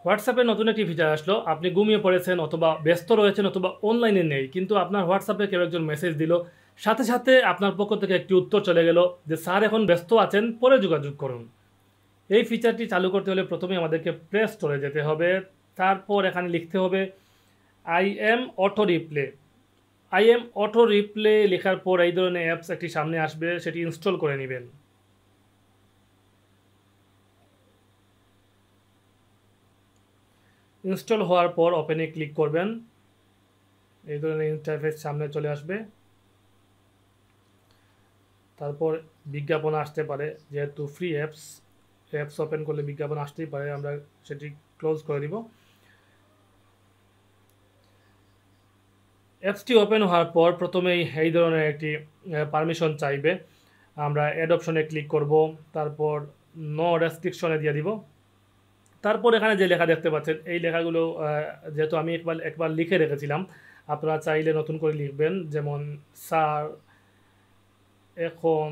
হোয়াটসঅ্যাপে নতুন একটি ফিচার আসলো। আপনি ঘুমিয়ে পড়েছেন অথবা ব্যস্ত রয়েছেন অথবা অনলাইনে নেই, কিন্তু আপনার হোয়াটসঅ্যাপে কেউ একজন মেসেজ দিল, সাথে সাথে আপনার পক্ষ থেকে একটি উত্তর চলে গেল যে স্যার এখন ব্যস্ত আছেন, পরে যোগাযোগ করুন। এই ফিচারটি চালু করতে হলে প্রথমে আমাদেরকে প্লে স্টোরে যেতে হবে। তারপর এখানে লিখতে হবে I am auto replay. I am auto replay লেখার পর এই ধরনের অ্যাপস একটি সামনে আসবে, সেটি ইনস্টল করে নেবেন। ইনস্টল হওয়ার পর ওপেনে ক্লিক করবেন। এই ধরনের ইন্টারফেস সামনে চলে আসবে। তারপর বিজ্ঞাপন আসতে পারে, যেহেতু ফ্রি অ্যাপস ওপেন করলে বিজ্ঞাপন আসতেই পারে, আমরা সেটি ক্লোজ করে দিব। অ্যাপসটি ওপেন হওয়ার পর প্রথমেই এই ধরনের একটি পারমিশন চাইবে। আমরা অ্যাড অপশনে ক্লিক করব, তারপর নো রেস্ট্রিকশনে দিয়ে দিব। তারপর এখানে যে লেখা দেখতে পাচ্ছেন, এই লেখাগুলো যেহেতু আমি একবার লিখে রেখেছিলাম, আপনারা চাইলে নতুন করে লিখবেন। যেমন স্যার এখন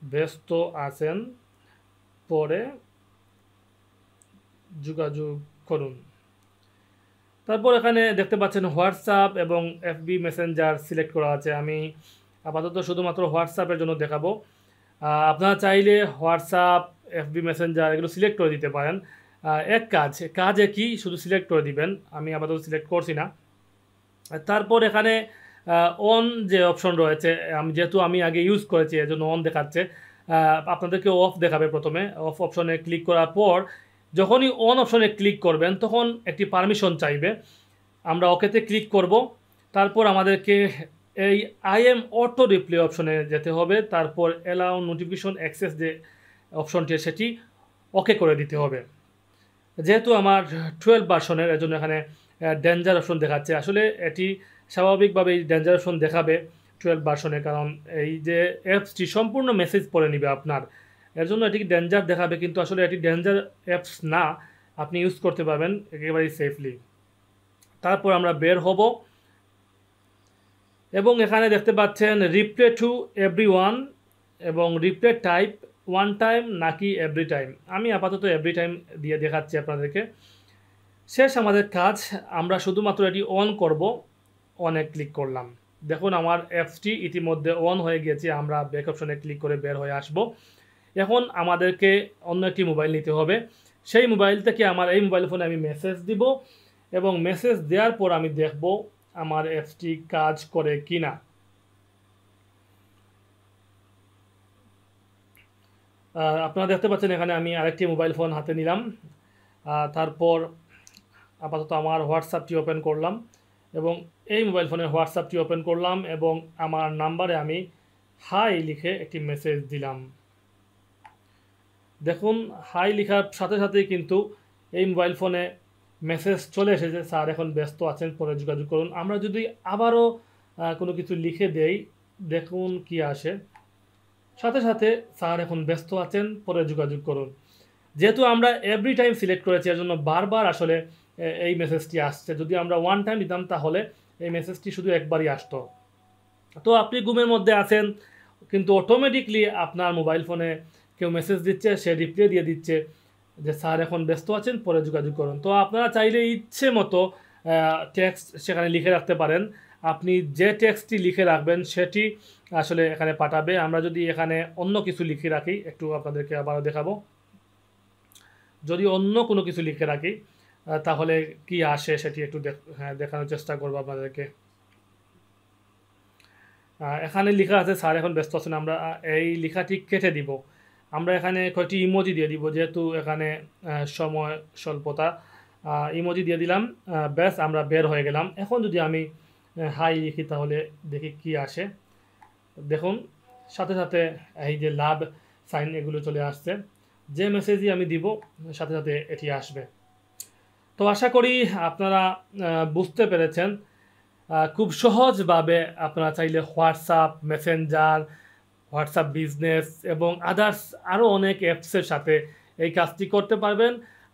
ব্যস্ত আছেন, পরে যোগাযোগ করুন। তারপর এখানে দেখতে পাচ্ছেন হোয়াটসঅ্যাপ এবং এফবি মেসেঞ্জার সিলেক্ট করা আছে। আমি আপাতত শুধুমাত্র হোয়াটসঅ্যাপের জন্য দেখাবো। আপনারা চাইলে হোয়াটসঅ্যাপ, এফবি মেসেঞ্জার এগুলো সিলেক্ট করে দিতে পারেন। কাজে কি শুধু সিলেক্ট করে দিবেন, আমি আপাতত সিলেক্ট করছি না। তারপর এখানে অন যে অপশন রয়েছে, যেহেতু আমি আগে ইউজ করেছি এজন্য অন দেখাচ্ছে, আপনাদেরকে অফ দেখাবে। প্রথমে অফ অপশনে ক্লিক করার পর যখনই অন অপশনে ক্লিক করবেন তখন একটি পারমিশন চাইবে, আমরা ওকেতে ক্লিক করব। তারপর আমাদেরকে এই আই এম অটো রিপ্লে অপশনে যেতে হবে, তারপর অ্যালাউ নোটিফিকেশন অ্যাক্সেস যে অপশনটি সেটি ওকে করে দিতে হবে। যেহেতু আমার 12 ভার্সনের, এর জন্য এখানে ডেঞ্জার অপশন দেখাচ্ছে। আসলে এটি স্বাভাবিকভাবেই ডেঞ্জার অপশন দেখাবে 12 ভার্সনে, কারণ এই যে অ্যাপসটি সম্পূর্ণ মেসেজ পড়ে নেবে আপনার, এর জন্য এটি ডেঞ্জার দেখাবে। কিন্তু আসলে এটি ডেঞ্জার অ্যাপস না, আপনি ইউজ করতে পারবেন একেবারেই সেফলি। তারপর আমরা বের হব এবং এখানে দেখতে পাচ্ছেন রিপ্লে টু এভরিওয়ান এবং রিপ্লে টাইপ ওয়ান টাইম নাকি এভরি টাইম। আমি আপাতত এভরি টাইম দিয়ে দেখাচ্ছি আপনাদেরকে। শেষ আমাদের কাজ, আমরা শুধুমাত্র এটি অন করব। অনে ক্লিক করলাম, দেখুন আমার অ্যাপসটি ইতিমধ্যে অন হয়ে গিয়েছে। আমরা ব্যাক অপশনে ক্লিক করে বের হয়ে আসব। এখন আমাদেরকে অন্য একটি মোবাইল নিতে হবে। সেই মোবাইল থেকে আমার এই মোবাইল ফোনে আমি মেসেজ দিব এবং মেসেজ দেওয়ার পর আমি দেখব আমার অ্যাপসটি কাজ করে কি না। আপনারা দেখতে পাচ্ছেন এখানে আমি আরেকটি মোবাইল ফোন হাতে নিলাম। তারপর আপাতত আমার হোয়াটসঅ্যাপটি ওপেন করলাম এবং এই মোবাইল ফোনের হোয়াটসঅ্যাপটি ওপেন করলাম এবং আমার নাম্বারে আমি হাই লিখে একটি মেসেজ দিলাম। দেখুন হাই লেখার সাথে সাথেই কিন্তু এই মোবাইল ফোনে মেসেজ চলে এসেছে, স্যার এখন ব্যস্ত আছেন, পরে যোগাযোগ করুন। আমরা যদি আবারও কোনো কিছু লিখে দেই, দেখুন কি আসে, সাথে সাথে স্যার এখন ব্যস্ত আছেন, পরে যোগাযোগ করুন। যেহেতু আমরা এভরি টাইম সিলেক্ট করেছি, এর জন্য বারবার আসলে এই মেসেজটি আসছে। যদি আমরা ওয়ান টাইম দিতাম তাহলে এই মেসেজটি শুধু একবারই আসতো। তো আপনি ঘুমের মধ্যে আছেন, কিন্তু অটোমেটিকলি আপনার মোবাইল ফোনে কেউ মেসেজ দিচ্ছে, সে রিপ্লাই দিয়ে দিচ্ছে যে স্যার এখন ব্যস্ত আছেন, পরে যোগাযোগ করুন। তো আপনারা চাইলে ইচ্ছে মতো টেক্সট সেখানে লিখে রাখতে পারেন। আপনি যে টেক্সটটি লিখে রাখবেন সেটি আসলে এখানে পাঠাবে। আমরা যদি এখানে অন্য কিছু লিখে রাখি, একটু আপনাদেরকে আবারও দেখাবো। যদি অন্য কোনো কিছু লিখে রাখি তাহলে কি আসে সেটি একটু দেখানোর চেষ্টা করবো আপনাদেরকে। এখানে লেখা আছে স্যার এখন ব্যস্ত আছেন, আমরা এই লেখাটি কেটে দিব। আমরা এখানে কয়েকটি ইমোজি দিয়ে দিব, যেহেতু এখানে সময় স্বল্পতা। ইমোজি দিয়ে দিলাম, ব্যাস আমরা বের হয়ে গেলাম। এখন যদি আমি হাই লিখি তাহলে দেখি কি আসে। দেখুন সাথে সাথে এই যে লাভ সাইন এগুলো চলে আসছে। যে মেসেজই আমি দিব সাথে সাথে এটি আসবে। তো আশা করি আপনারা বুঝতে পেরেছেন। খুব সহজভাবে আপনারা চাইলে হোয়াটসঅ্যাপ, মেসেঞ্জার, হোয়াটসঅ্যাপ বিজনেস এবং আদার্স আরও অনেক অ্যাপসের সাথে এই কাজটি করতে পারবেন।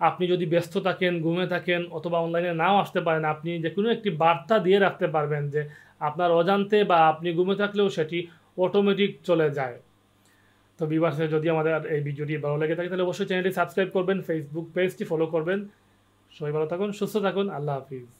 আপনি যদি ব্যস্ত থাকেন, ঘুমে থাকেন অথবা অনলাইনে নাও আসতে পারেন, আপনি যে কোনো একটি বার্তা দিয়ে রাখতে পারবেন যে আপনার অজান্তে বা আপনি ঘুমে থাকলেও সেটি অটোমেটিক চলে যায়। তো ভিউয়ার্স, যদি আমাদের এই ভিডিওটি ভালো লেগে থাকে তাহলে অবশ্যই চ্যানেলটি সাবস্ক্রাইব করবেন, ফেসবুক পেজটি ফলো করবেন। সবাই ভালো থাকুন, সুস্থ থাকুন। আল্লাহ হাফিজ।